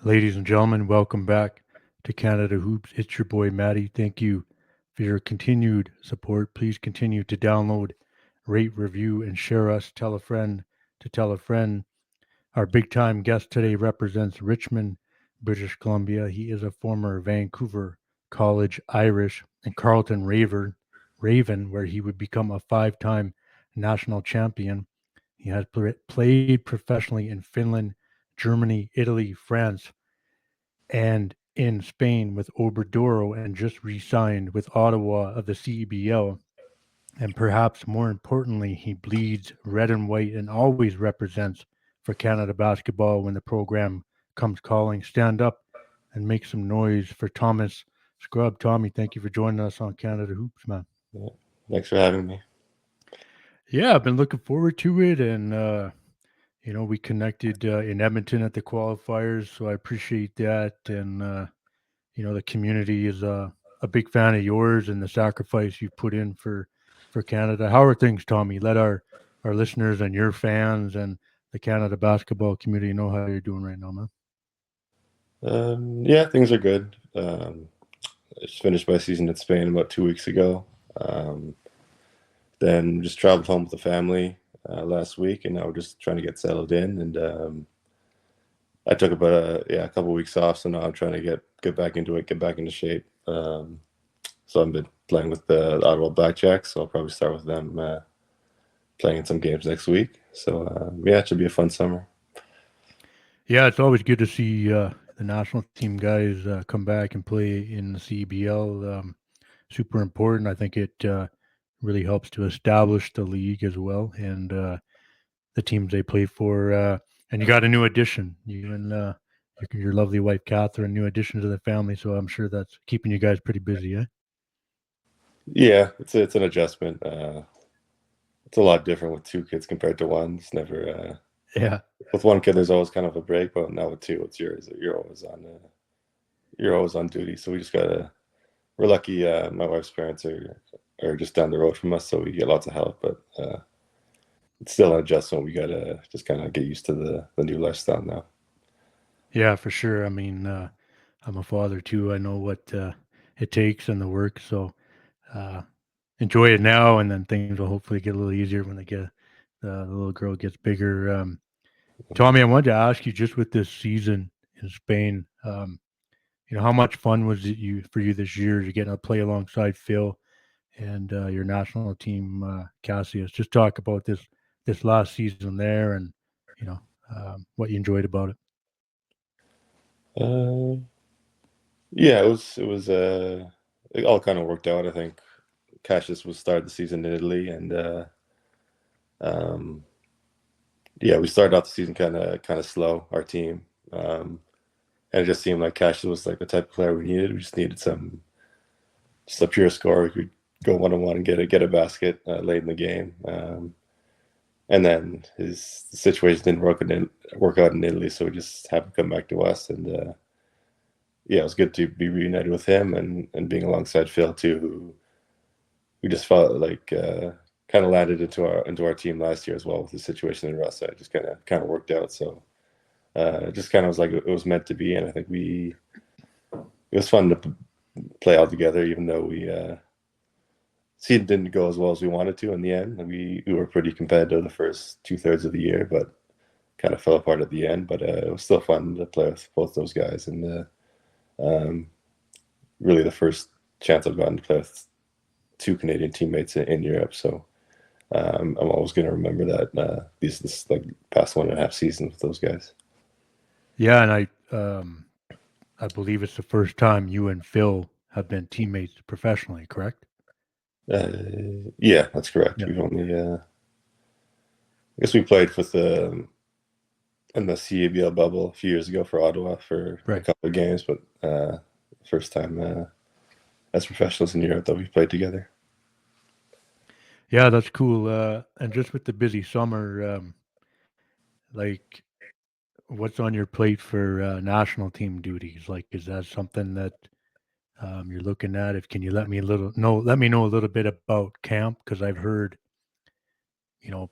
Ladies and gentlemen, welcome back to Canada Hoops. It's your boy Matty. Thank you for your continued support. Please continue to download, rate, review, and share us. Tell a friend to tell a friend. Our big time guest today represents Richmond, British Columbia. He is a former Vancouver College Irish and Carleton Raven, where he would become a five-time national champion. He has played professionally in Finland, Germany, Italy, France, and in Spain with Obradoro, and just re signed with Ottawa of the CEBL. And perhaps more importantly, he bleeds red and white and always represents for Canada basketball when the program comes calling. Stand up and make some noise for Thomas Scrubb. Tommy, thank you for joining us on Canada Hoops, man. Yeah. Thanks for having me. Yeah, I've been looking forward to it. And, we connected in Edmonton at the qualifiers, so I appreciate that. And, the community is a big fan of yours and the sacrifice you've put in for Canada. How are things, Tommy? Let our listeners and your fans and the Canada basketball community know how you're doing right now, man. Yeah, things are good. I just finished my season in Spain about 2 weeks ago. Um, then just traveled home with the family last week, and now we're just trying to get settled in. And I took about a couple of weeks off, so now I'm trying to get back into it, get back into shape. So I've been playing with the Ottawa Blackjacks, so I'll probably start with them playing in some games next week. So yeah, it should be a fun summer. Yeah, it's always good to see the national team guys come back and play in the CBL. Super important. I think it really helps to establish the league as well and the teams they play for. And you got a new addition. You and your lovely wife Catherine, new addition to the family. So I'm sure that's keeping you guys pretty busy, eh? Yeah, it's an adjustment. It's a lot different with two kids compared to one. It's never Yeah, with one kid. There's always kind of a break, but now with two, it's yours. You're always on duty. So we just gotta. We're lucky. My wife's parents are just down the road from us, so we get lots of help. But it's still an adjustment. We gotta just kind of get used to the new lifestyle now. yeah, for sure. I mean, I'm a father too. I know what it takes and the work. So uh, enjoy it now, and then things will hopefully get a little easier when the little girl gets bigger. Tommy, I wanted to ask you just with this season in Spain. How much fun was it for you this year to get to play alongside Phil and your national team, Cassius? Just talk about this last season there, and you know what you enjoyed about it. Uh, yeah, it all kind of worked out. I think Cassius was started the season in Italy, and um, yeah, we started out the season kind of slow. Our team, and it just seemed like Cassius was like the type of player we needed. We just needed just a pure scorer who could go 1-on-1 and get a basket late in the game. And then his situation didn't work out in Italy, so we just happened to come back to us. And yeah, it was good to be reunited with him and being alongside Phil too, who we just felt like kind of landed into our team last year as well with the situation in Russia. It just kind of worked out. So it just kind of was like it was meant to be, and I think it was fun to play all together, even though we season didn't go as well as we wanted to in the end. We were pretty competitive the first 2/3 of the year, but kind of fell apart at the end. But it was still fun to play with both those guys, and um, really the first chance I've gotten to play with two Canadian teammates in Europe. So I'm always going to remember that this like past 1.5 seasons with those guys. Yeah, and I believe it's the first time you and Phil have been teammates professionally, correct? Yeah, that's correct. Yeah. We've only I guess we played with in the CABL bubble a few years ago for Ottawa for a Right. couple of games, but first time as professionals in Europe that we played together. Yeah, that's cool. And just with the busy summer, like what's on your plate for national team duties? Like, is that something that you're looking at? If can you let me know a little bit about camp because I've heard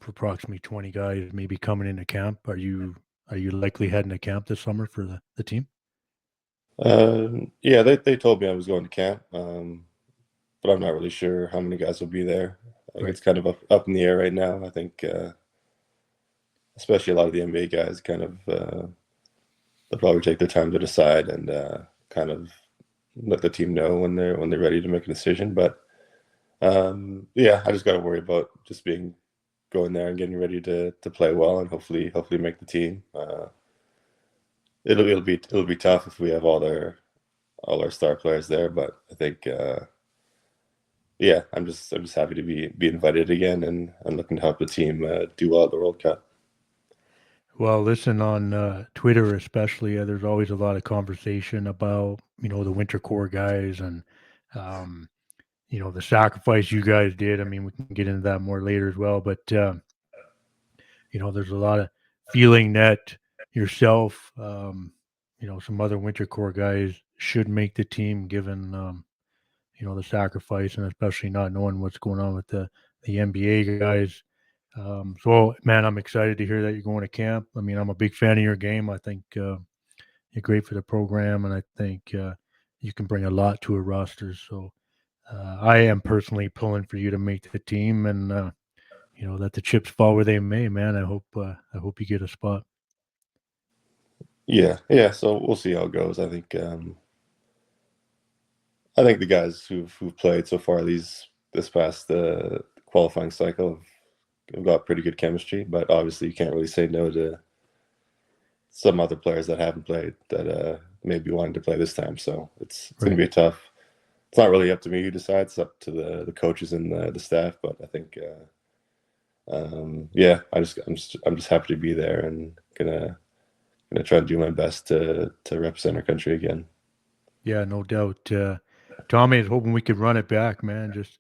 approximately 20 guys maybe coming into camp. Are you likely heading to camp this summer for the team? Yeah, they told me I was going to camp, but I'm not really sure how many guys will be there. I think Right. it's kind of up in the air right now. I think, especially a lot of the NBA guys, kind of they'll probably take their time to decide and kind of let the team know when they're ready to make a decision. But yeah, I just got to worry about just being going there and getting ready to play well and hopefully make the team. It'll be tough if we have all our star players there, but I think yeah, I'm just happy to be invited again, and I'm looking to help the team do well at the World Cup. Well, listen, on Twitter especially, there's always a lot of conversation about, the winter core guys and, um, the sacrifice you guys did. I mean, we can get into that more later as well, but, there's a lot of feeling that yourself, some other winter core guys should make the team given, the sacrifice and especially not knowing what's going on with the NBA guys. So, man, I'm excited to hear that you're going to camp. I mean, I'm a big fan of your game. I think you're great for the program, and I think you can bring a lot to a roster. So, I am personally pulling for you to make the team, and let the chips fall where they may. Man, I hope you get a spot. Yeah, yeah. So we'll see how it goes. I think the guys who've played so far this past qualifying cycle have got pretty good chemistry, but obviously you can't really say no to some other players that haven't played that maybe wanted to play this time. So it's going Right. to be tough. It's not really up to me who decides. It's up to the coaches and the staff. But I think yeah, I'm just happy to be there and gonna try to do my best to represent our country again. Yeah, no doubt. Tommy is hoping we could run it back, man. Just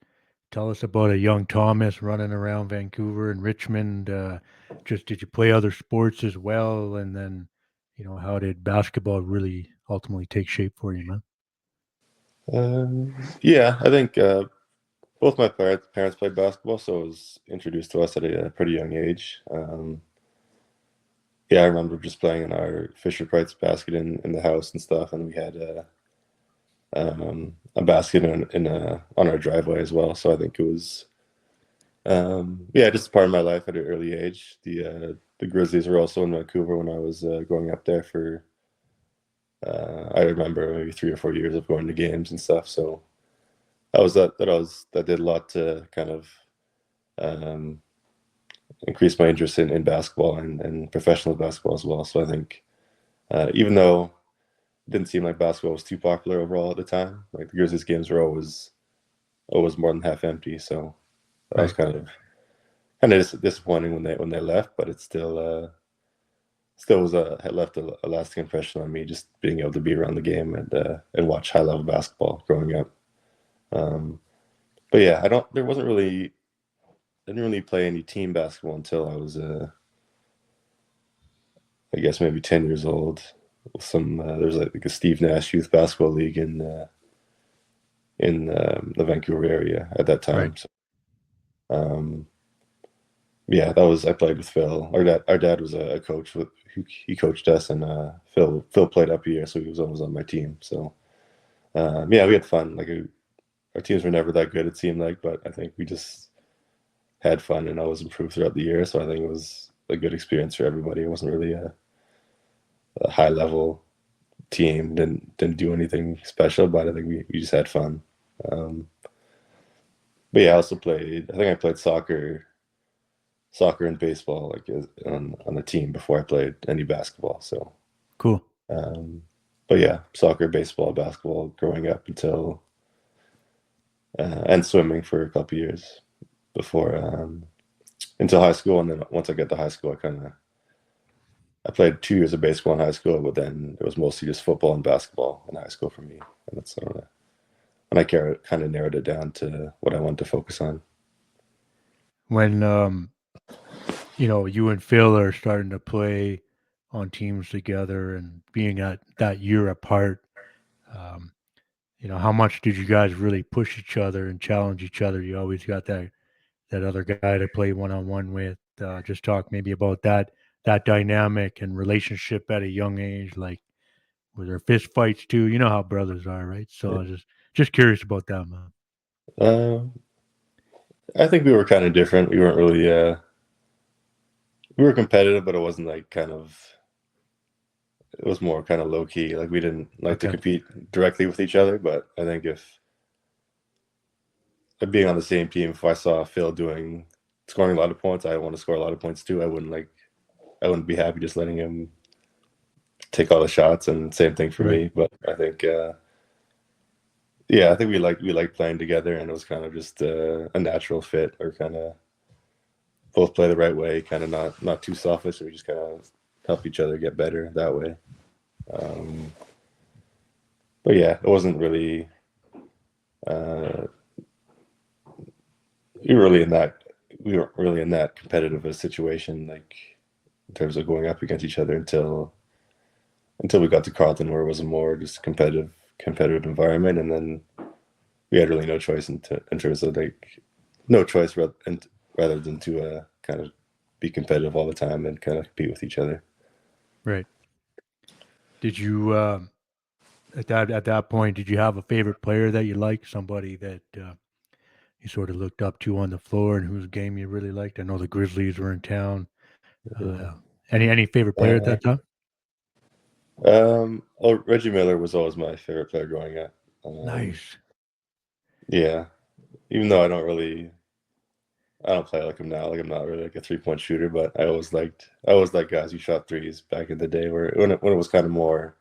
tell us about a young Thomas running around Vancouver and Richmond. Just did you play other sports as well? And then, how did basketball really ultimately take shape for you, man? Yeah, I think both my parents played basketball, so it was introduced to us at a pretty young age. Yeah, I remember just playing in our Fisher Price basket in the house and stuff, and we had a basket on our driveway as well. So I think it was yeah, just a part of my life at an early age. The Grizzlies were also in Vancouver when I was growing up there for I remember maybe 3 or 4 years of going to games and stuff. So that did a lot to kind of um, increase my interest in basketball and professional basketball as well. So I think even though it didn't seem like basketball was too popular overall at the time, like the Grizzlies games were always more than half empty. So that was Right. kind of disappointing when they left, but it still was had left a lasting impression on me just being able to be around the game and watch high level basketball growing up. Um, but yeah, I don't. There wasn't really. I didn't really play any team basketball until I was, I guess, maybe 10 years old. There's like a Steve Nash Youth Basketball League in the Vancouver area at that Right. time. So, um, yeah, that was I played with Phil. Our dad was a coach who he coached us, and Phil played up here, so he was always on my team. So yeah, we had fun. Our teams were never that good, it seemed like, but I think we just had fun and always improved throughout the year. So I think it was a good experience for everybody. It wasn't really a high level team. Didn't do anything special, but I think we just had fun. Um, but yeah, I also played. I think I played soccer and baseball on the team before I played any basketball. So, Cool. um, but yeah, soccer, baseball, basketball, growing up and swimming for a couple years before until high school, and then once I got to high school, I played 2 years of baseball in high school, but then it was mostly just football and basketball in high school for me, and that's when I kind of narrowed it down to what I wanted to focus on. When you and Phil are starting to play on teams together and being at that year apart, um, how much did you guys really push each other and challenge each other? You always got that other guy to play one on one with. Just talk maybe about that dynamic and relationship at a young age. Like, Were there fist fights too? You know how brothers are, right? So I was just curious about that, man. Uh, I think we were kind of different. We weren't really we were competitive, but it wasn't like kind of. It was more kind of low key. Like we didn't like to Okay. compete directly with each other. But I think if being on the same team, if I saw Phil scoring a lot of points, I want to score a lot of points too. I wouldn't be happy just letting him take all the shots, and same thing for Right. me. But I think, yeah, I think we like playing together, and it was kind of just a natural fit, or kind of both play the right way, kind of not too selfish, and we just kind of help each other get better that way. Um, but yeah, it wasn't really. Uh, we were really in that we weren't really in that competitive a situation, like in terms of going up against each other until we got to Carleton, where it was a more just competitive environment, and then we had really no choice in terms of like no choice rather than to kind of be competitive all the time and kind of compete with each other. Right. Did you at that point? Did you have a favorite player that you liked? Somebody that you sort of looked up to on the floor and whose game you really liked? I know the Grizzlies were in town. Yeah. Any favorite player at Uh, that time? Reggie Miller was always my favorite player growing up. Um, Nice. yeah, even though I don't play like him now. Like I'm not really like a 3-point shooter, but I always liked guys who shot threes back in the day, when it was kind of more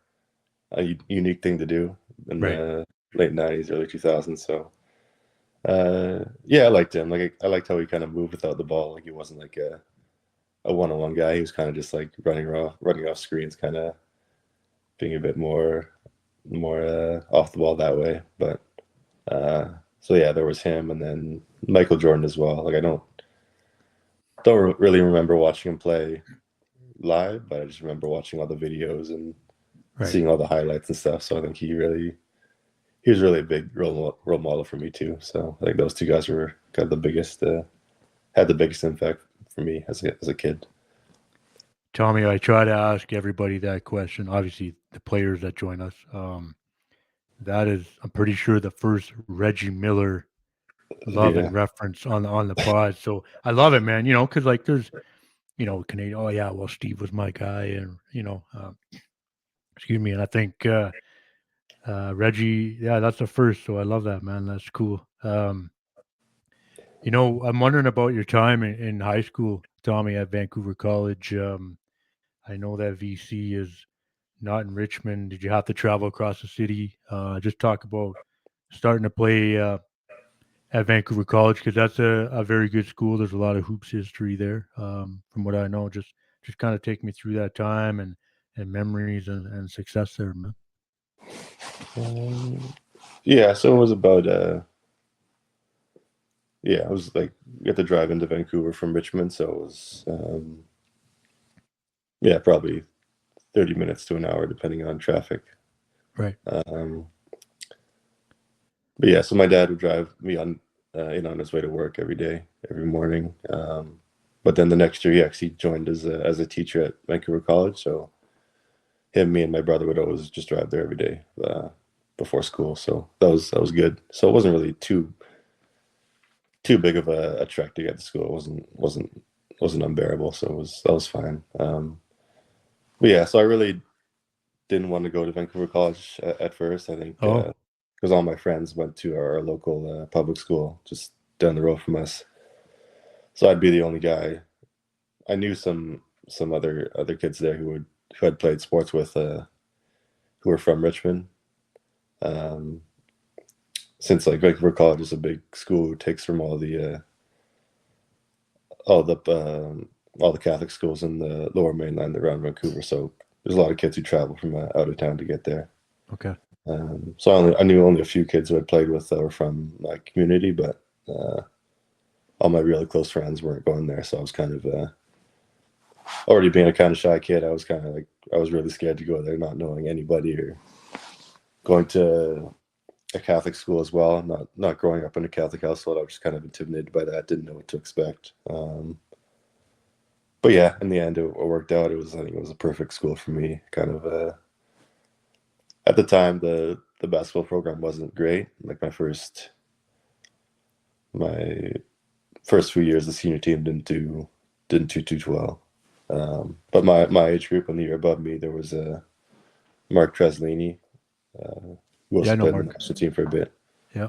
a unique thing to do in Right. the late '90s, early 2000s. So yeah, I liked him. Like I liked how he kind of moved without the ball. Like he wasn't like a one-on-one guy. He was kind of just like running off screens, kind of being a bit more off the ball that way. But so yeah, there was him, and then Michael Jordan as well. Like I don't really remember watching him play live, but I just remember watching all the videos and Right. seeing all the highlights and stuff. So I think he was really a big role model for me too. So I think those two guys were kind of the biggest had the biggest impact for me as a kid. Tommy, I try to ask everybody that question. Obviously, the players that join us. That is, I'm pretty sure, the first Reggie Miller love Yeah, and reference on the pod. So I love it, man. Because like there's Canadian. Oh yeah, well Steve was my guy, and excuse me. And I think Reggie, yeah, that's the first. So I love that, man. That's cool. I'm wondering about your time in high school, Tommy, at Vancouver College. I know that VC is not in Richmond. Did you have to travel across the city? Just talk about starting to play at Vancouver College because that's a very good school. There's a lot of hoops history there, from what I know. Just kind of take me through that time and memories and success there, man. um, yeah. So it was about yeah. It was like we had to drive into Vancouver from Richmond, so it was yeah, probably 30 minutes to an hour depending on traffic. Right. Um, but yeah, so my dad would drive me on his way to work every day, every morning. But then the next year, he actually joined as a teacher at Vancouver College. So me, and my brother would always just drive there every day before school. So that was good. So it wasn't really too big of a trek to get to school. It wasn't unbearable. So that was fine. But yeah, so I really didn't want to go to Vancouver College at first. I think Oh, because all my friends went to our local public school just down the road from us, so I'd be the only guy. I knew some other kids there who had played sports with who were from Richmond. Um, since like Vancouver College is a big school who takes from all the um, all the Catholic schools in the Lower Mainland around Vancouver, so there's a lot of kids who travel from out of town to get there. okay. So I knew only a few kids who had played with that were from my community, but all my really close friends weren't going there. So I was kind of already being a kind of shy kid. I was kind of like I was really scared to go there, not knowing anybody, or going to a Catholic school as well. Not growing up in a Catholic household, I was just kind of intimidated by that. Didn't know what to expect. But yeah, in the end, it worked out. I think it was a perfect school for me. Kind of at the time the basketball program wasn't great. Like my first few years, the senior team didn't do too well. But my age group, and the year above me, there was a Mark Treslini, who Yeah, also I know played in the Mark. national team for a bit. Yeah.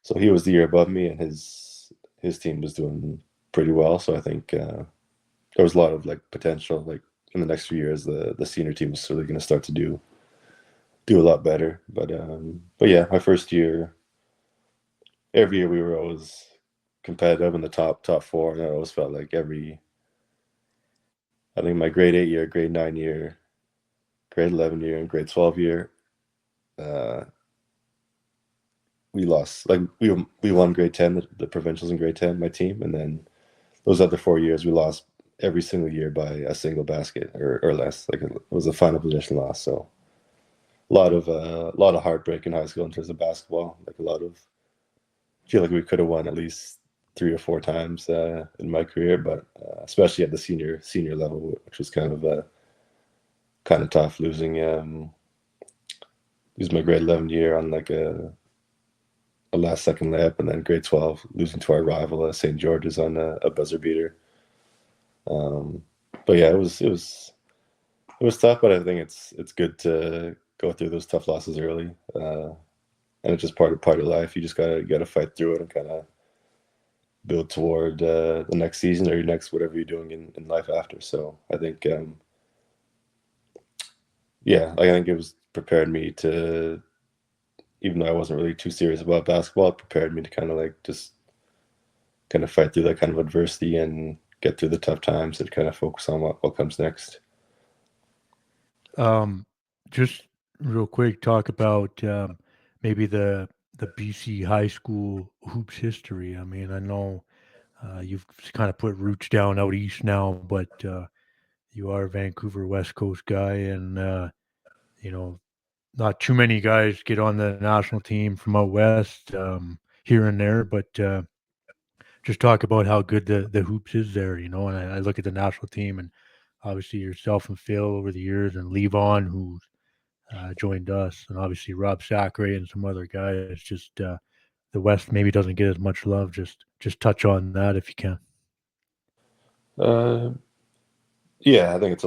So he was the year above me, and his team was doing pretty well. So I think there was a lot of like potential. Like in the next few years, the senior team was really going to start to do a lot better. But yeah, my first year, every year we were always competitive in the top four, and I always felt like I think my grade 8 year, grade 9 year, grade 11 year, and grade 12 year, uh, we lost. Like we won grade 10, the provincials in grade 10, my team, and then those other 4 years we lost every single year by a single basket or less. Like it was a final position loss. So a lot of heartbreak in high school in terms of basketball. Like I feel like we could have won at least 3 or 4 times in my career, but especially at the senior level, which was kind of tough losing my grade 11 year on like a last second layup, and then grade 12 losing to our rival St. George's on a buzzer beater. But yeah, it was tough, but I think it's good to go through those tough losses early, and it's just part of life. You just gotta fight through it and kind of build toward the next season or your next whatever you're doing in life after. So I think yeah, like I think it was prepared me to, even though I wasn't really too serious about basketball, it prepared me to kind of like just kind of fight through that kind of adversity and get through the tough times and kind of focus on what comes next. Just real quick, talk about maybe the BC high school hoops history. I mean, I know you've kind of put roots down out east now, but you are a Vancouver West Coast guy, and you know, not too many guys get on the national team from out west, here and there, but just talk about how good the hoops is there, you know. And I look at the national team, and obviously yourself and Phil over the years, and Levon, who joined us, and obviously Rob Sacre and some other guys. Just the West maybe doesn't get as much love. Just touch on that if you can. Uh, yeah, I think it's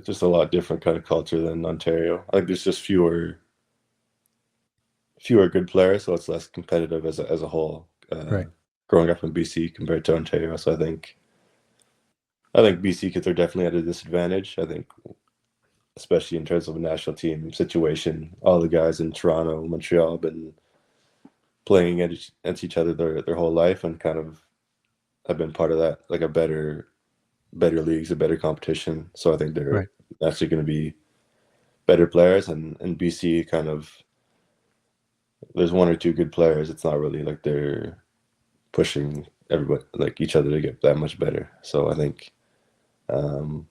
just a lot different kind of culture than Ontario. I think there's just fewer good players, so it's less competitive as a whole. Right, Growing up in BC compared to Ontario, so I think BC kids are definitely at a disadvantage. I think, especially in terms of a national team situation, all the guys in Toronto, Montreal have been playing against each other their whole life, and kind of have been part of that, like a better leagues, a better competition. So I think right, they're actually going to be better players, and BC kind of, there's 1 or 2 good players. It's not really like they're pushing everybody, like each other, to get that much better. So I think, um,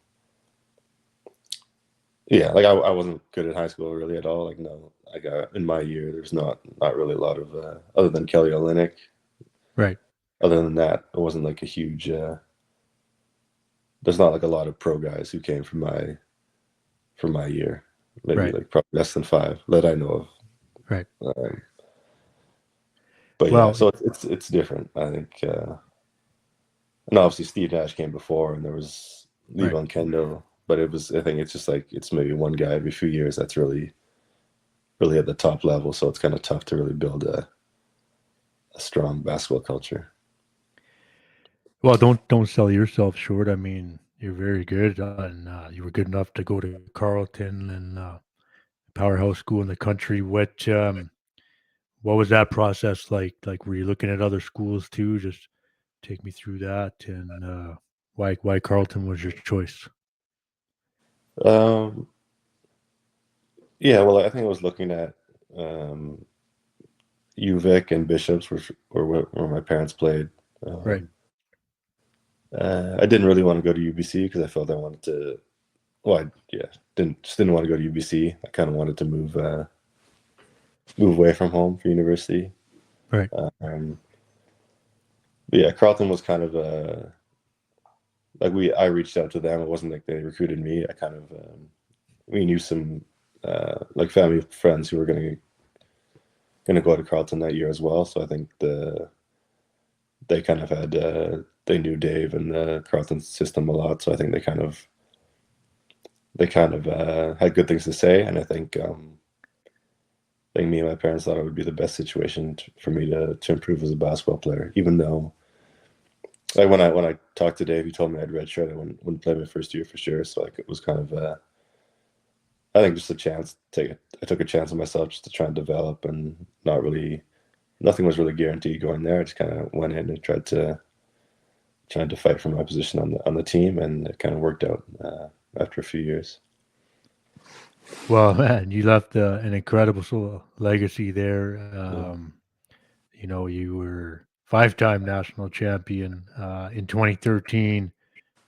yeah, like I wasn't good at high school really at all. Like no, like in my year, there's not really a lot of other than Kelly Olynyk. right. Other than that, it wasn't like a huge. There's not like a lot of pro guys who came from my year. Maybe Right, like probably less than 5 that I know right. of. But yeah, Well, so it's different. I think, and obviously Steve Nash came before, and there was right. Levon Kendall. But I think it's just like it's maybe one guy every few years that's really at the top level. So it's kind of tough to really build a strong basketball culture. Well, don't sell yourself short. I mean, you're very good, and you were good enough to go to Carleton and powerhouse school in the country. What was that process like? Like, were you looking at other schools too? Just take me through that, and why Carleton was your choice? Um, yeah, well, I think I was looking at um, UVic and Bishops, which were where my parents played. Right, Um, I didn't really want to go to UBC because I felt I wanted to. Well, yeah, didn't want to go to UBC. I kind of wanted to move away from home for university. right, Um, but yeah, Carleton was kind of like I reached out to them. It wasn't like they recruited me. I kind of we knew some like family friends who were gonna go to Carleton that year as well. So I think they kind of had they knew Dave and the Carleton system a lot. So I think they kind of had good things to say, and I think me and my parents thought it would be the best situation for me to improve as a basketball player. Even though, like when I talked to Dave, he told me I'd redshirt. I wouldn't play my first year for sure. So like it was kind of I think just a chance. I took a chance on myself just to try and develop, and nothing was really guaranteed going there. I just kind of went in and tried to fight for my position on the team, and it kind of worked out after a few years. Well, man, you left an incredible sort of legacy there. Yeah. You know, you were five-time national champion in 2013.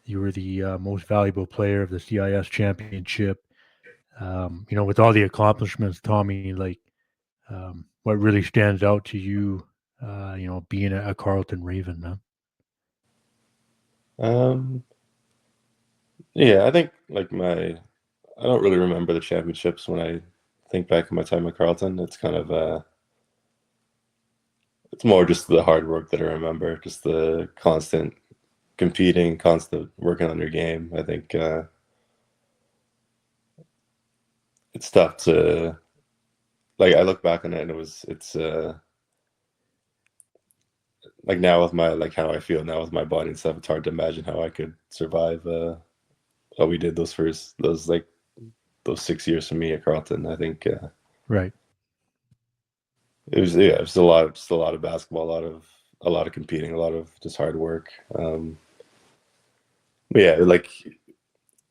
You were the most valuable player of the CIS championship. You know, with all the accomplishments, Tommy, like what really stands out to you, you know, being a Carleton Raven, man? Um, yeah, I think like I don't really remember the championships when I think back on my time at Carleton. It's kind of it's more just the hard work that I remember, just the constant competing, constant working on your game. I think it's tough to like. I look back on it and it's like now with my like how I feel now with my body and stuff. It's hard to imagine how I could survive what we did those 6 years for me at Carleton. I think Right. it was just a lot of basketball, a lot of competing, a lot of just hard work. But yeah, like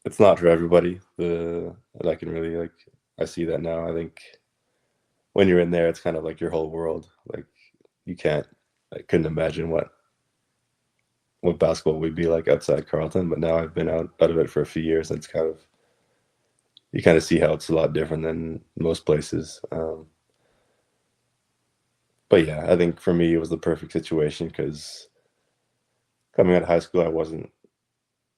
it's not for everybody. I can really like I see that now. I think when you're in there, it's kind of like your whole world. Like you can't, I couldn't imagine what basketball would be like outside Carleton. But now I've been out of it for a few years, and it's kind of you kind of see how it's a lot different than most places. But yeah, I think for me it was the perfect situation because coming out of high school,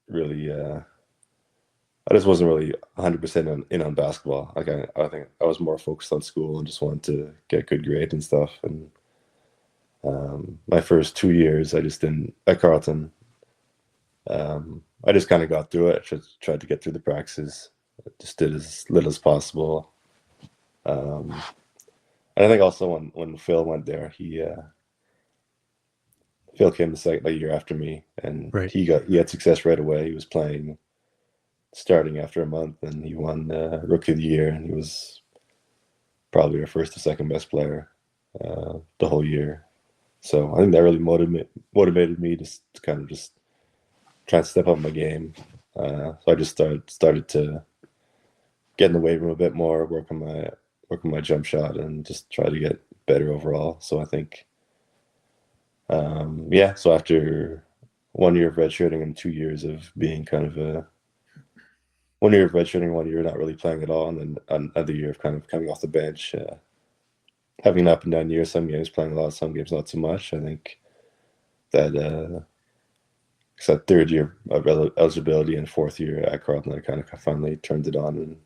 really, I just wasn't really 100% in on basketball. Like I think I was more focused on school and just wanted to get good grades and stuff. And my first 2 years, I just didn't at Carleton. I just kind of got through it. Just tried to get through the practices. Just did as little as possible. Um, and I think also when Phil went there, Phil came the second year after me, and Right. he had success right away. He was playing starting after a month, and he won Rookie of the Year, and he was probably our first or second best player the whole year. So I think that really motivated me to kind of just try and step up my game. So I just started to get in the weight room a bit more, work on my jump shot, and just try to get better overall. So I think, yeah. So after 1 year of redshirting and 2 years of being kind of a 1 year of redshirting, 1 year not really playing at all, and then another year of kind of coming off the bench, having an up and down year. Some games playing a lot, some games not so much. I think that that third year of eligibility and fourth year at Carleton, I kind of finally turned it on and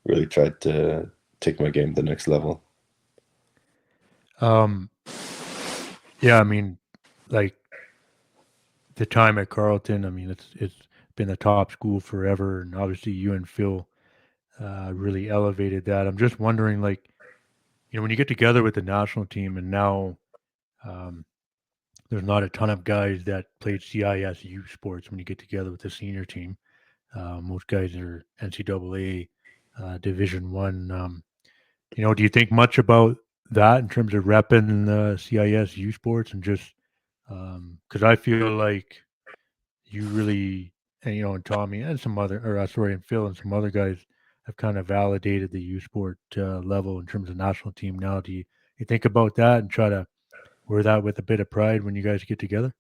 really tried to take my game to the next level. Um, yeah, I mean, like the time at Carleton, I mean, it's been a top school forever, and obviously you and Phil really elevated that. I'm just wondering, like, you know, when you get together with the national team, and now um, there's not a ton of guys that played CIS youth sports when you get together with the senior team. Most guys are NCAA Division One. You know, do you think much about that in terms of repping the CIS youth sports and just because I feel like you really, and you know, and Tommy and some other, or sorry, and Phil and some other guys have kind of validated the youth sport level in terms of national team. Now, you think about that and try to wear that with a bit of pride when you guys get together?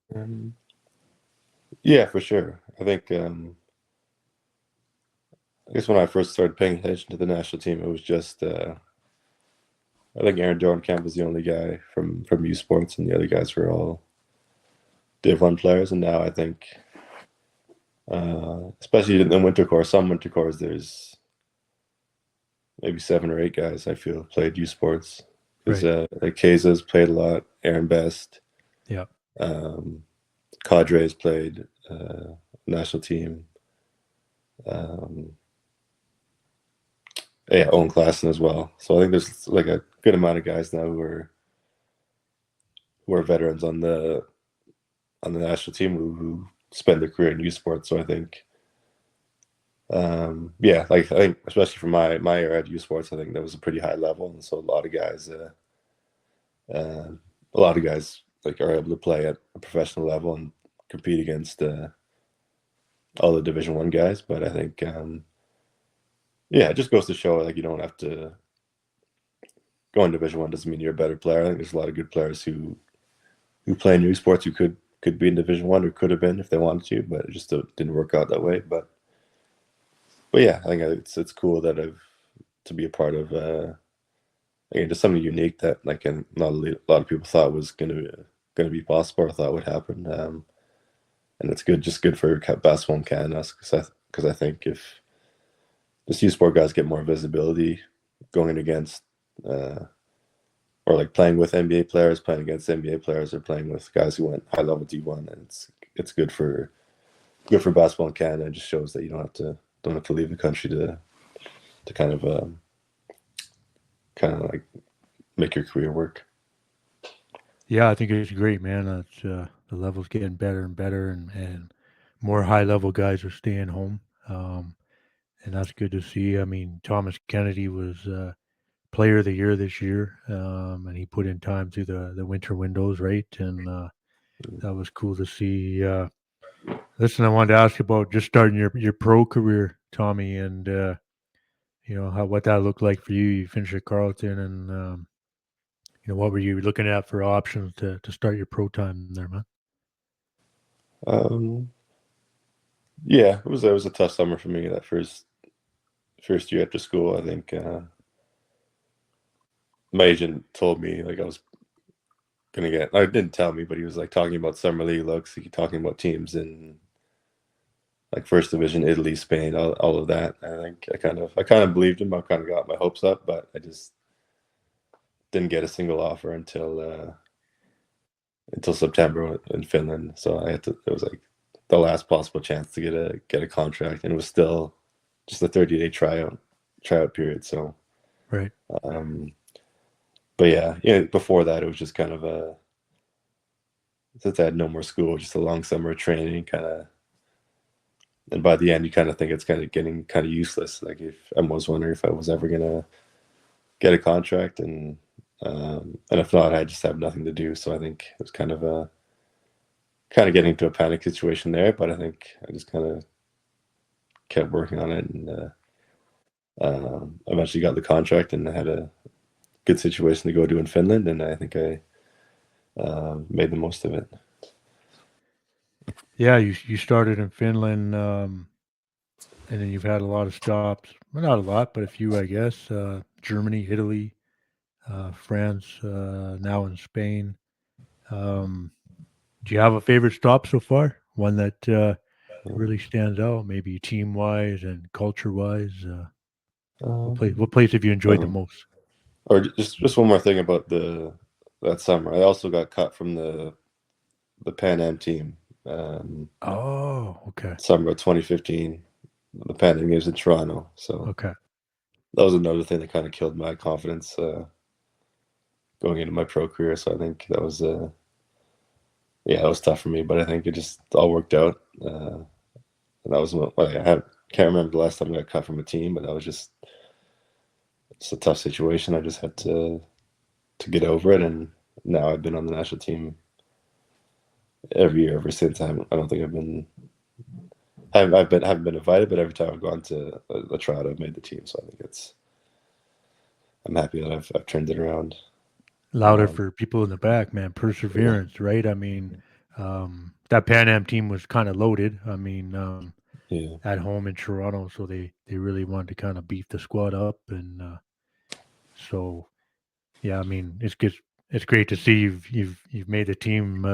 Yeah, for sure. I think I guess when I first started paying attention to the national team, it was just I think Aaron Dornkamp was the only guy from U Sports, and the other guys were all Div 1 players. And now I think, especially in the winter course, some winter course, maybe 7 or 8 guys I feel played U Sports. Because Right. like Keza's played a lot, Aaron Best, Yeah. Cadre's played national team. Um, yeah, Owen Klassen as well. So I think there's like a good amount of guys now who are veterans on the national team who spend their career in U Sports. So I think, yeah, like I think especially for my era at U Sports, I think that was a pretty high level, and so uh, a lot of guys like are able to play at a professional level and compete against all the Division One guys. But I think, yeah, it just goes to show like you don't have to go in Division One doesn't mean you're a better player. I think there's a lot of good players who play in U Sports who could be in Division One or could have been if they wanted to, but it just didn't work out that way. But yeah, I think it's cool that I've to be a part of. Again, just something unique that like and not a lot of people thought was gonna be possible or thought would happen. And it's good, just good for basketball in Canada because I think if the U Sport guys get more visibility going against or like playing with NBA players, playing against NBA players, or playing with guys who went high level D1, and it's good for basketball in Canada. It just shows that you don't have to leave the country to kind of like make your career work. Yeah, I think it's great, man. It's the level's getting better and better, and more high level guys are staying home, and that's good to see. I mean, Thomas Kennedy was Player of the Year this year, and he put in time through the winter windows, right? And that was cool to see. Listen, I wanted to ask you about just starting your pro career, Tommy, and what that looked like for you. You finished at Carleton, and what were you looking at for options to start your pro time there, man? Um, yeah, it was a tough summer for me that first year after school. I think my agent told me like I was gonna get. I didn't tell me, but he was like talking about summer league looks. He talking about teams in like first division, Italy, Spain, all of that. I think I kind of believed him. I kind of got my hopes up, but I just didn't get a single offer until September in Finland. So I had to. It was like the last possible chance to get a contract, and it was still just a 30-day tryout period. So, Right. um, but yeah. Before that, it was just kind of a since I had no more school, just a long summer of training, kind of. And by the end, you kind of think it's kind of getting kind of useless. Like if I was wondering if I was ever gonna get a contract, and if not, I just have nothing to do. So I think it was kind of getting into a panic situation there. But I think I just kind of kept working on it, and eventually got the contract, and I had a good situation to go to in Finland, and I think I made the most of it. Yeah, you started in Finland, and then you've had a lot of stops. Well, not a lot, but a few, I guess. Germany, Italy, France, now in Spain. Um, do you have a favorite stop so far? One that really stands out, maybe team wise and culture wise. What Um, place have you enjoyed the um, most? or just one more thing about that summer. I also got cut from the Pan Am team. Oh, okay, Summer of 2015. The Pan Am games in Toronto. So okay. that was another thing that kind of killed my confidence going into my pro career. So I think that was yeah, it was tough for me, but I think it just all worked out. And that was can't remember the last time I got cut from a team, but that was just it's a tough situation. I just had to get over it, and now I've been on the national team every year ever since. I don't think haven't been invited, but every time I've gone to a tryout, I've made the team. So I think I'm happy that I've turned it around. Louder for people in the back, man. Yeah, Perseverance, right? I mean, that Pan Am team was kind of loaded. I mean, yeah, at home in Toronto, so they really wanted to kind of beef the squad up, and so yeah, I mean, it's great to see you've made the team,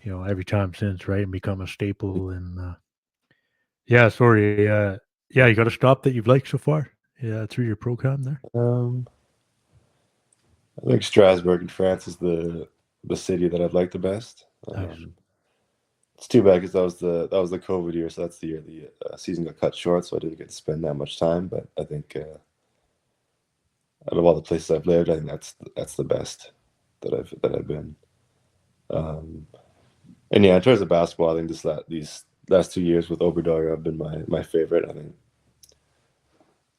every time since, right, and become a staple. And yeah, sorry, yeah, you got a stop that you've liked so far Yeah, 3-year program there. I think Strasbourg in France is the city that I'd like the best. Nice. It's too bad because that was the COVID year, so that's the year the season got cut short, so I didn't get to spend that much time. But I think out of all the places I've lived, I think that's the best that I've been. Um, and yeah, in terms of basketball, I think these last 2 years with Obrador have been my favorite.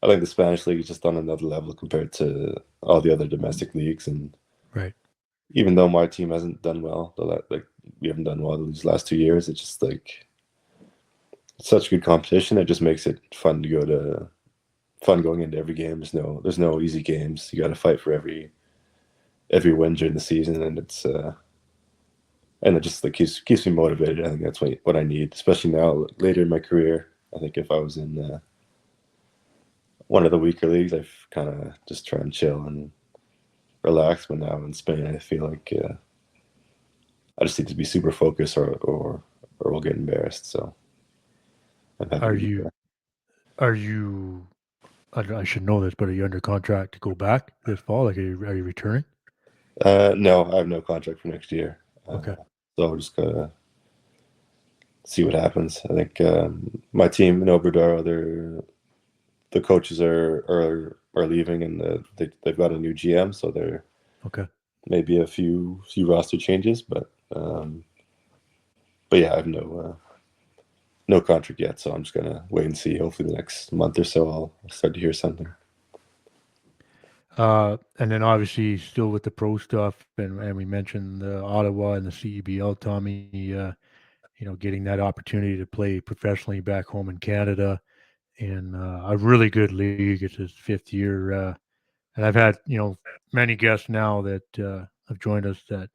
I think the Spanish league is just on another level compared to all the other domestic leagues, and Right. even though my team hasn't done well, like we haven't done well these last 2 years, it's just like it's such good competition. It just makes it fun going into every game. There's no easy games. You got to fight for every win during the season, and it just like keeps me motivated. I think that's what I need, especially now later in my career. I think if I was in one of the weaker leagues, I've kind of just try and chill and relax. But now in Spain, I feel like I just need to be super focused, or we'll get embarrassed. So I'm happy Are to be you there. are you I should know this, but are you under contract to go back this fall? Like, are you returning? No, I have no contract for next year. Okay. So I'll just gotta see what happens. I think my team in Obrador, the coaches are leaving, and they've got a new GM, so there Okay. may be a few roster changes, but yeah, I have no contract yet, so I'm just gonna wait and see. Hopefully, the next month or so, I'll start to hear something. And then obviously still with the pro stuff, and we mentioned the Ottawa and the CEBL, Tommy. Getting that opportunity to play professionally back home in Canada in a really good league. It's his 5th year, and I've had many guests now that have joined us that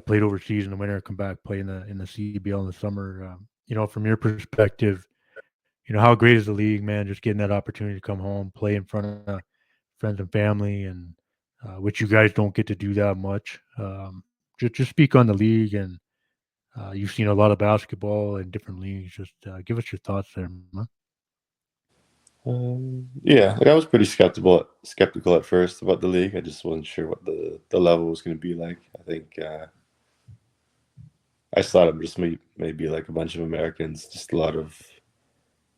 played overseas in the winter, come back play in the CEBL in the summer. From your perspective, how great is the league, man? Just getting that opportunity to come home, play in front of friends and family, and which you guys don't get to do that much. Just speak on the league, and you've seen a lot of basketball in different leagues. Just give us your thoughts there, man. Yeah, like I was pretty skeptical at first about the league. I just wasn't sure what the level was going to be like. I think I just thought it just maybe like a bunch of Americans, just a lot of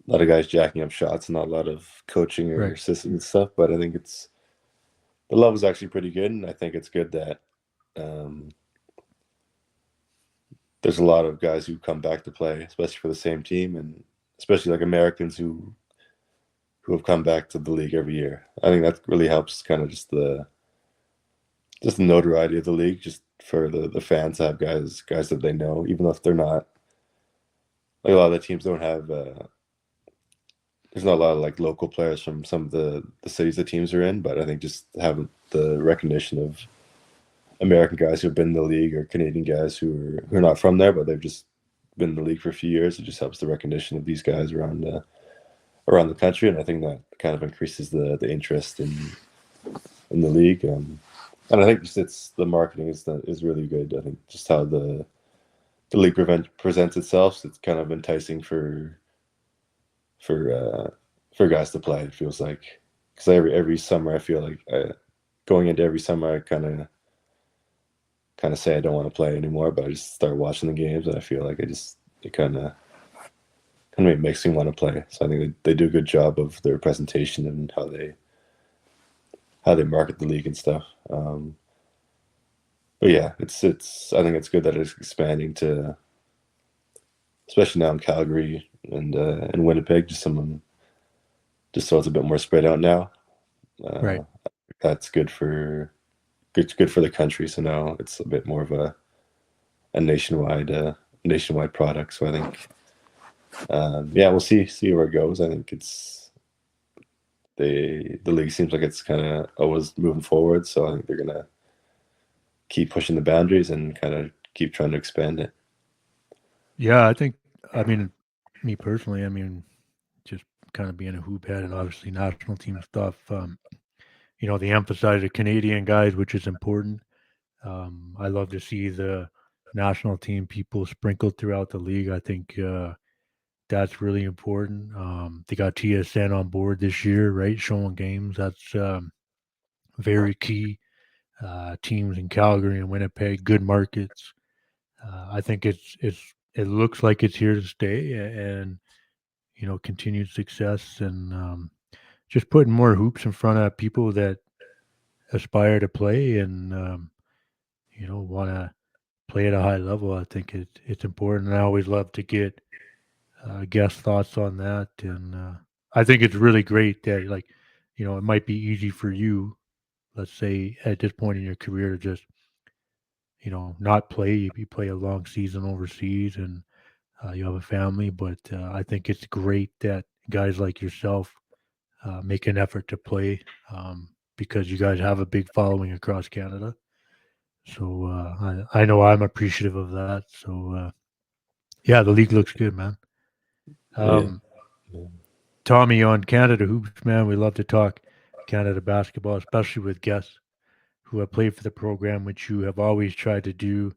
guys jacking up shots, not a lot of coaching or Right. system and stuff. But I think the level's actually pretty good, and I think it's good that um, there's a lot of guys who come back to play, especially for the same team, and especially like Americans who have come back to the league every year. I think that really helps, kind of just the notoriety of the league, just for the fans to have guys that they know, even if they're not, like, a lot of the teams don't have. There's not a lot of like local players from some of the cities the teams are in, but I think just having the recognition of American guys who've been in the league, or Canadian guys who are not from there, but they've just been in the league for a few years. It just helps the recognition of these guys around the country, and I think that kind of increases the interest in the league. And I think just the marketing is really good. I think just how the league presents itself, it's kind of enticing for uh, for guys to play. It feels like, because every summer I feel like going into every summer I kind of say I don't want to play anymore, but I just start watching the games, and I feel like it kind of makes me want to play. So I think they do a good job of their presentation and how they market the league and stuff. But yeah, it's I think it's good that it's expanding to, especially now in Calgary and Winnipeg, just so it's a bit more spread out now. Right. Uh, that's good for the country. So now it's a bit more of a nationwide product. So I think yeah, we'll see where it goes. I think the league seems like it's kind of always moving forward. So I think they're gonna keep pushing the boundaries and kind of keep trying to expand it. Yeah, I mean, me personally, I mean, just kind of being a hoop head and obviously national team stuff. They emphasize the Canadian guys, which is important. I love to see the national team people sprinkled throughout the league. I think that's really important. They got TSN on board this year, right? Showing games. That's very key. Teams in Calgary and Winnipeg, good markets. I think it looks like it's here to stay, and continued success, and just putting more hoops in front of people that aspire to play, and want to play at a high level. I think it's important. I always love to get guest thoughts on that, and I think it's really great that, like, it might be easy for you, let's say, at this point in your career, to just not play. You play a long season overseas, and you have a family. But I think it's great that guys like yourself make an effort to play, because you guys have a big following across Canada. So I know I'm appreciative of that. So yeah, the league looks good, man. Yeah. Um, Tommy, on Canada Hoops, man, we love to talk Canada basketball, especially with guests who have played for the program, which you have always tried to do.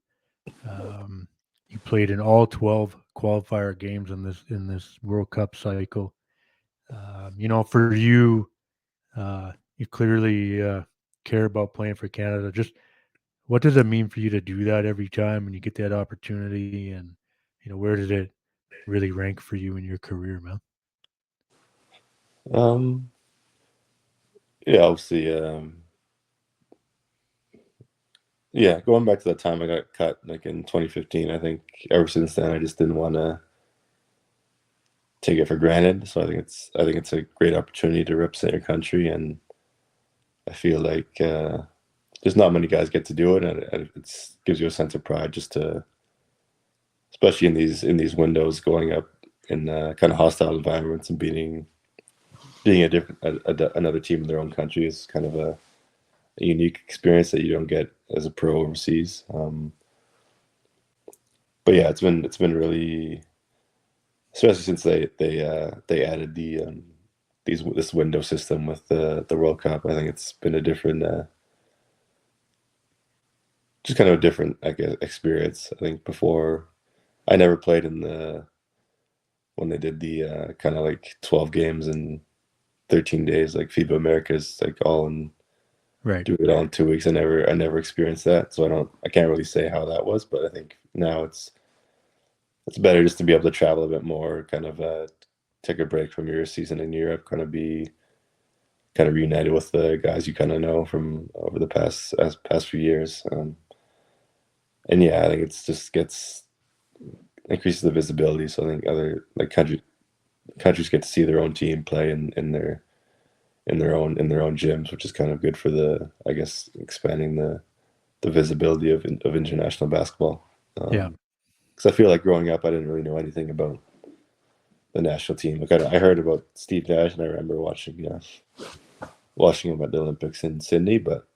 Um, you played in all 12 qualifier games in this World Cup cycle. For you, you clearly care about playing for Canada. Just what does it mean for you to do that every time when you get that opportunity? And where does it really rank for you in your career, man? Um, yeah, obviously, yeah, going back to the time I got cut, like in 2015, I think ever since then I just didn't want to take it for granted. So I think it's a great opportunity to represent your country, and I feel like there's not many guys get to do it, and it gives you a sense of pride just to, especially in these windows, going up in kind of hostile environments and being another team in their own country is kind of a unique experience that you don't get as a pro overseas. But yeah, it's been really, especially since they added this window system with the World Cup. I think it's been a different, just kind of a different, I guess, experience. I think before I never played in the when they did the kind of like 12 games in 13 days, like FIBA Americas, like all in Right. do it all in 2 weeks. I never experienced that, so I can't really say how that was. But I think now it's better just to be able to travel a bit more, kind of take a break from your season in Europe, kind of reunited with the guys you kind of know from over the past few years. And yeah, I think it's just gets increases the visibility. So I think other like countries get to see their own team play in their own gyms, which is kind of good for the, I guess, expanding the visibility of international basketball. Yeah. Because I feel like growing up, I didn't really know anything about the national team. Like I heard about Steve Nash, and I remember watching him at the Olympics in Sydney, but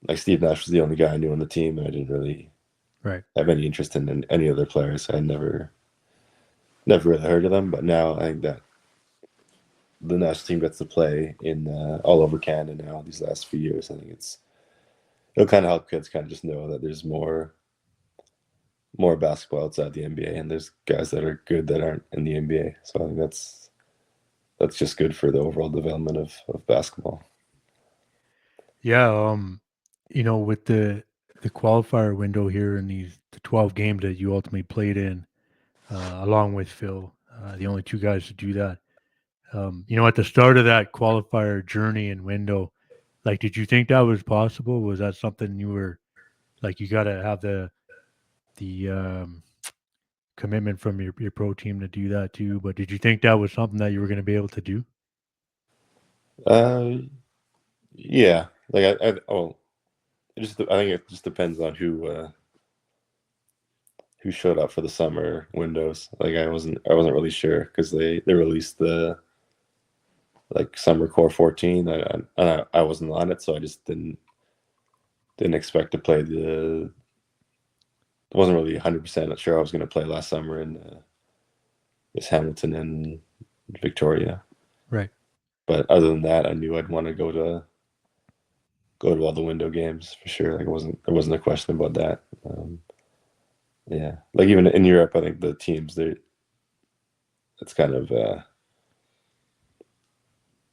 like Steve Nash was the only guy I knew on the team, and I didn't really Right. have any interest in any other players. I never really heard of them. But now I think that the national team gets to play in all over Canada now these last few years. I think it'll kind of help kids kind of just know that there's more basketball outside the NBA, and there's guys that are good that aren't in the NBA. So I think that's just good for the overall development of basketball. Yeah. With the qualifier window here in the 12 games that you ultimately played in, along with Phil, the only two guys to do that. At the start of that qualifier journey and window, like, did you think that was possible? Was that something you were like, you got to have the commitment from your pro team to do that too? But did you think that was something that you were going to be able to do? Uh, yeah, like I think it just depends on who showed up for the summer windows. Like I wasn't really sure because they released the like summer core 14. I wasn't on it, so I just didn't expect to play the. I wasn't really 100% sure I was going to play last summer in this Hamilton and Victoria. Right. But other than that, I knew I'd want to go to all the window games for sure. Like it wasn't a question about that. Yeah, like even in Europe, I think the teams it's kind of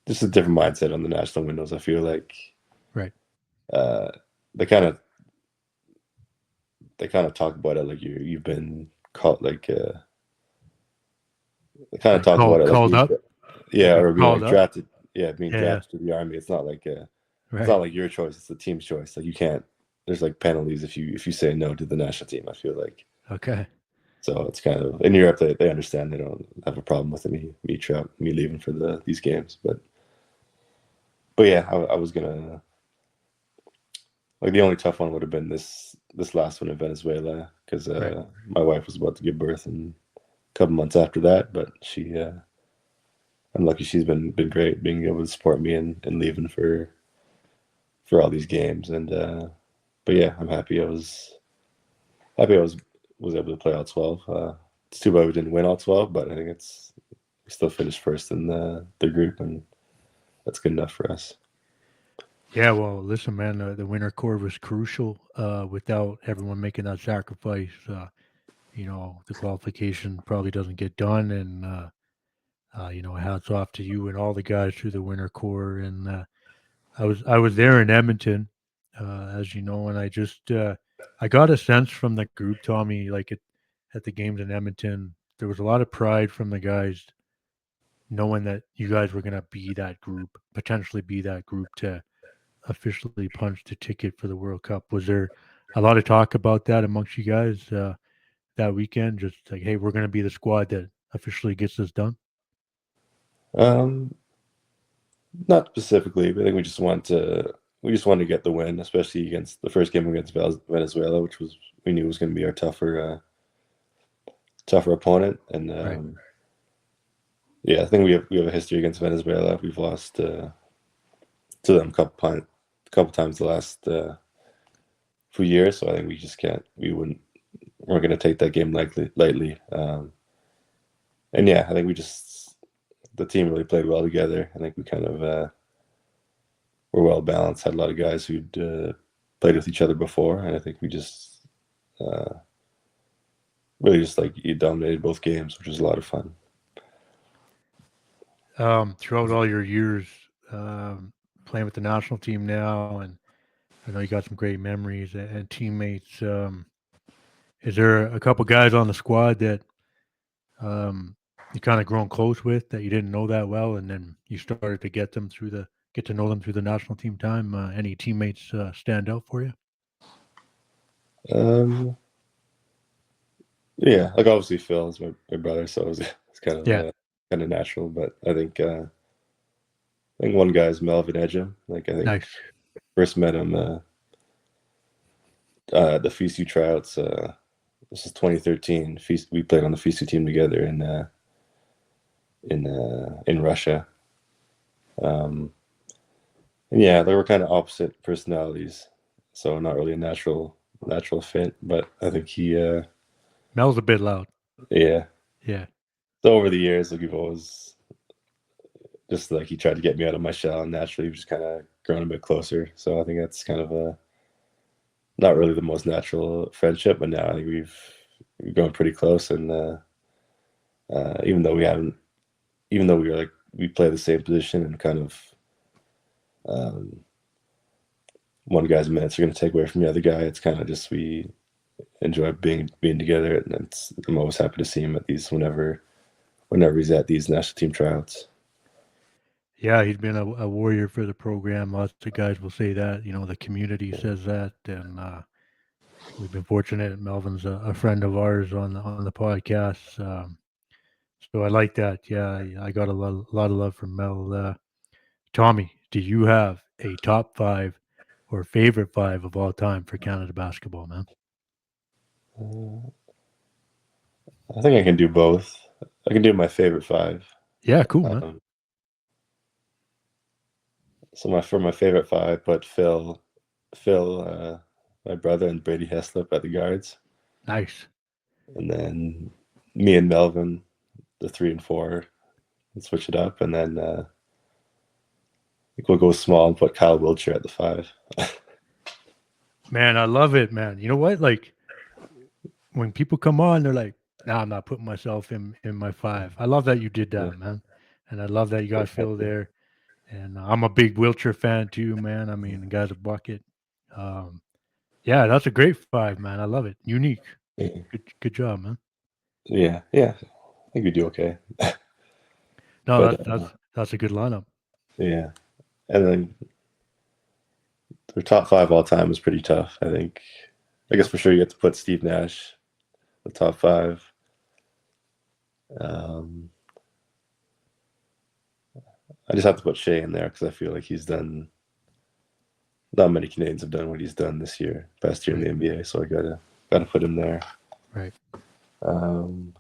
just a different mindset on the national windows. I feel like Right. they kind of talk about it like you've been caught like they kind of Like talk about it like called being up. yeah, Like or being called like up. drafted. Yeah, being Yeah. drafted to the army. It's not like it's Right. not like your choice. It's the team's choice. Like you can't. There's like penalties if you say no to the national team. I feel like Okay. so it's kind of in Europe they understand. They don't have a problem with me leaving for these games. But yeah, I was gonna like the only tough one would have been this last one in Venezuela because Right. my wife was about to give birth and a couple months after that, but I'm lucky she's been great being able to support me and leaving for all these games and but yeah, I'm happy I was able to play all 12. It's too bad we didn't win all 12, but I think we still finished first in the group and that's good enough for us. Yeah, well, listen, man, the winter core was crucial. Without everyone making that sacrifice, the qualification probably doesn't get done. And hats off to you and all the guys through the winter core. And I was there in Edmonton, as you know, and I got a sense from the group, Tommy, like at the games in Edmonton, there was a lot of pride from the guys, knowing that you guys were gonna be that group, potentially be that group to officially punch the ticket for the World Cup. Was there a lot of talk about that amongst you guys that weekend? Just like, hey, we're gonna be the squad that officially gets this done. Um, Not specifically, but I think we just wanted to get the win, especially against the first game against Venezuela, which we knew was going to be our tougher opponent. And Right. yeah, I think we have a history against Venezuela. We've lost to them a couple times the last few years. So I think we just can't. We're going to take that game lightly. And yeah, I think the team really played well together. I think we kind of were well balanced. Had a lot of guys who'd played with each other before, and I think we just really just like you dominated both games, which was a lot of fun. Throughout all your years playing with the national team now, and I know you got some great memories and teammates. Is there a couple guys on the squad that you kind of grown close with that you didn't know that well, and then you started to get to know them through the national team time? Any teammates stand out for you? Um, yeah, like obviously Phil is my brother, so it's Yeah, kind of natural. But I think one guy is Melvin Edgem. Like I think nice. first met him the FISU tryouts. This is 2013. We played on the FISU team together in Russia. Um, and yeah, they were kind of opposite personalities, so not really a natural fit. But I think Mel's a bit loud. yeah. Yeah, So over the years, like we've always just like he tried to get me out of my shell, and naturally we've just kind of grown a bit closer. So I think that's kind of a not really the most natural friendship, but now I think we've grown pretty close, and even though we were like we play the same position and kind of um, one guy's minutes are going to take away from the other guy. It's kind of just we enjoy being together, and I'm always happy to see him at these whenever he's at these national team tryouts. yeah, he's been a warrior for the program. Lots of guys will say that. The community says that, and we've been fortunate. Melvin's a friend of ours on the podcast. So I like that. Yeah, I got a lot of love from Mel. Tommy, do you have a top five or favorite five of all time for Canada basketball, man? Uh, I think I can do both. I can do my favorite five. Yeah, cool, man. Um, so for my favorite five, I put Phil, my brother, and Brady Heslip at the guards, Nice. and then me and Melvin, the 3 and 4, and switch it up, and then I think we'll go small and put Kyle Wiltshire at the 5. Man, I love it, man. You know what? Like when people come on, they're like, Now I'm not putting myself in my 5. I love that you did Yeah. that, man, and I love that you got Thank Phil you. there. And I'm a big Wiltshire fan too, man. I mean, the guy's a bucket. Um, yeah, that's a great 5, man. I love it. Unique. Yeah. Good job, man. Yeah. Yeah. I think we do okay. No, But that's a good lineup. yeah. And then their top 5 all time is pretty tough, I think. I guess Yep. for sure you have to put Steve Nash the top 5. Um, I just have to put Shea in there because I feel like he's done. Not many Canadians have done what he's done this year, past year in Right. the NBA. So I gotta put him there. Right. Um,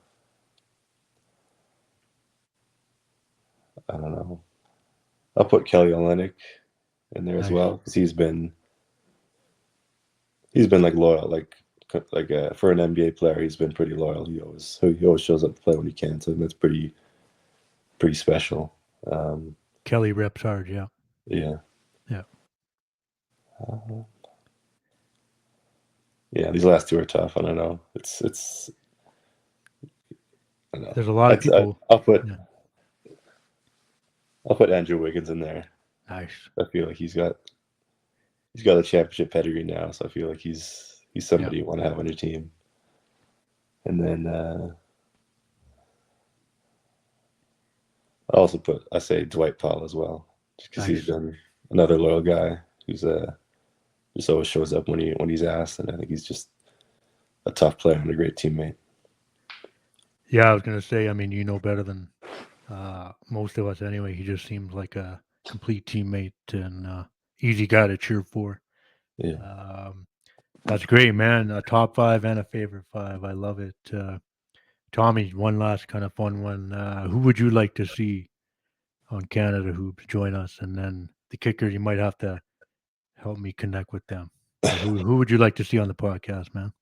I don't know. I'll put Kelly Olynyk in there as Nice. well because he's been like loyal, like for an NBA player, he's been pretty loyal. He always shows up to play when he can. So that's pretty special. Kelly reps hard. Yeah. Yeah. Yeah. Uh, yeah, these last 2 are tough. I don't know. I don't know. There's a lot of people. I'll put Yeah. Andrew Wiggins in there. Nice. I feel like he's got a championship pedigree now, so I feel like he's somebody you want to have on your team. And then I say Dwight Powell as well, just because he's been another loyal guy who's just always shows up when he's asked, and I think he's just a tough player and a great teammate. Yeah, I was gonna say. I mean, you know better than most of us anyway. He just seems like a complete teammate and easy guy to cheer for. Yeah. That's great, man. A top 5 and a favorite 5. I love it. Tommy, one last kind of fun one. Who would you like to see on Canada Hoops join us? And then the kicker, you might have to help me connect with them. But who would you like to see on the podcast, man?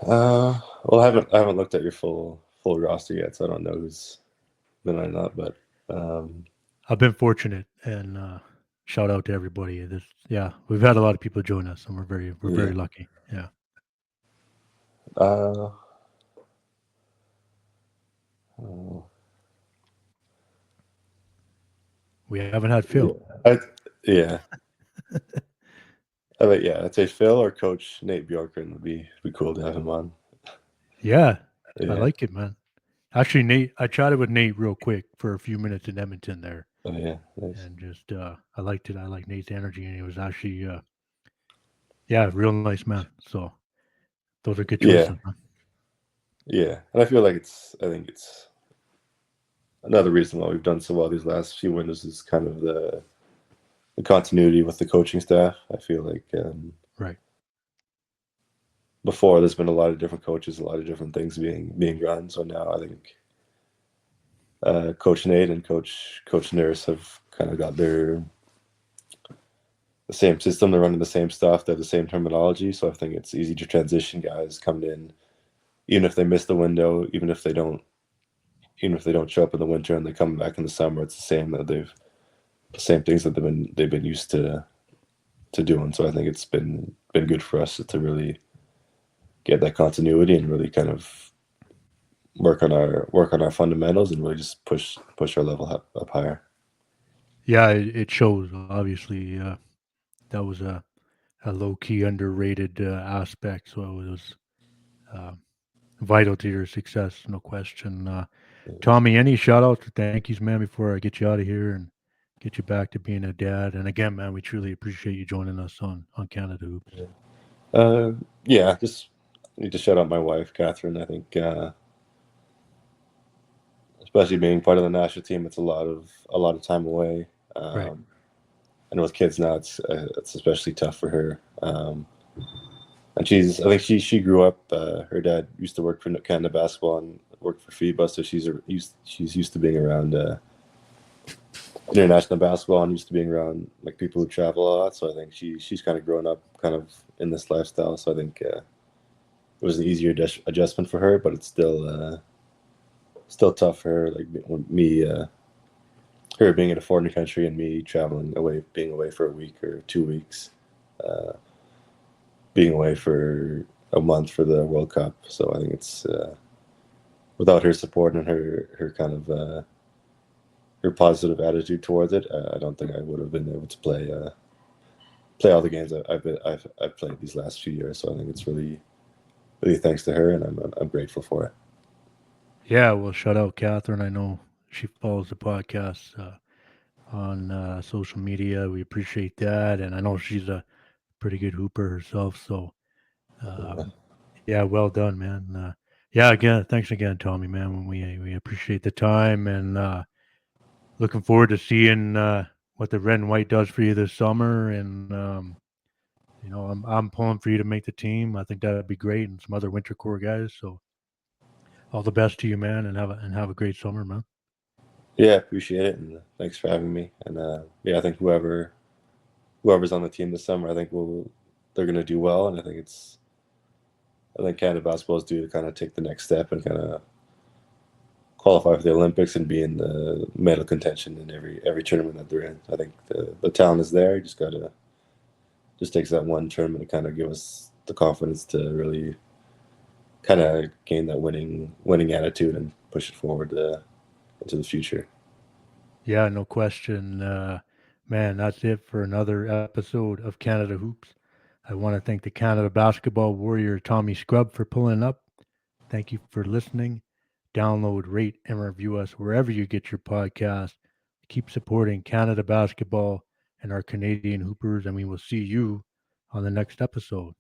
Well, I haven't looked at your full roster yet, so I don't know who's been on that. But I've been fortunate, and shout out to everybody. Yeah, we've had a lot of people join us, and we're very lucky. Yeah. Uh, We haven't had Phil. yeah. I'd say Phil or Coach Nate Bjorkgren would be cool to have him on. Yeah, I Yeah. like it, man. Actually, Nate, I chatted with Nate real quick for a few minutes in Edmonton there, Oh yeah. Nice. and just I liked it. I like Nate's energy, and he was actually yeah, real nice man. So those are good Yeah. choices, man. Yeah. And I think it's another reason why we've done so well these last few windows is kind of the continuity with the coaching staff. I feel like Right. before there's been a lot of different coaches, a lot of different things being run. So now I think Coach Nate and Coach Nurse have kind of got the same system. They're running the same stuff. They have the same terminology. So I think it's easy to transition guys coming in, even if they miss the window, even if they don't show up in the winter and they come back in the summer. It's the same things that they've been used to doing. So I think it's been good for us to really get that continuity and really kind of work on our fundamentals and really just push our level up higher. Yeah, it shows. Obviously, that was a low key underrated aspect. So it was uh, vital to your success, no question. Tommy, any shout outs or thank yous, man, before I get you out of here and get you back to being a dad? And again, man, we truly appreciate you joining us on Canada Hoops. Yeah, just need to shout out my wife, Catherine. I think, especially being part of the national team, it's a lot of time away. Right. And with kids now, it's especially tough for her. And I think she grew up. Her dad used to work for Canada Basketball and worked for FIBA, so she's used to being around international basketball and used to being around like people who travel a lot. So I think she's kind of grown up kind of in this lifestyle. So I think it was an easier adjustment for her, but it's still tough for her. Like her being in a foreign country and me being away for a week or 2 weeks, being away for a month for the World Cup. So I think it's without her support and her kind of her positive attitude towards it, I don't think I would have been able to play all the games I've played these last few years. So I think it's really thanks to her, and I'm grateful for it. Yeah, well, shout out Catherine. I know she follows the podcast on social media. We appreciate that, and I know she's a pretty good hooper herself. So, um, yeah, well done, man. Yeah, again, thanks again, Tommy, man. When we appreciate the time, and looking forward to seeing what the red and white does for you this summer. And I'm pulling for you to make the team. I think that'd be great, and some other winter core guys. So, all the best to you, man, and have a great summer, man. Yeah, appreciate it, and thanks for having me. And yeah, I think whoever's on the team this summer, I think they're going to do well, and I think Canada basketball is due to kind of take the next step and kind of qualify for the Olympics and be in the medal contention in every tournament that they're in. I think the talent is there. You just takes that one tournament to kind of give us the confidence to really kind of gain that winning attitude and push it forward into the future. Yeah, no question. Man, that's it for another episode of Canada Hoops. I want to thank the Canada basketball warrior Tommy Scrubb for pulling up. Thank you for listening. Download, rate, and review us wherever you get your podcast. Keep supporting Canada basketball and our Canadian Hoopers, and we will see you on the next episode.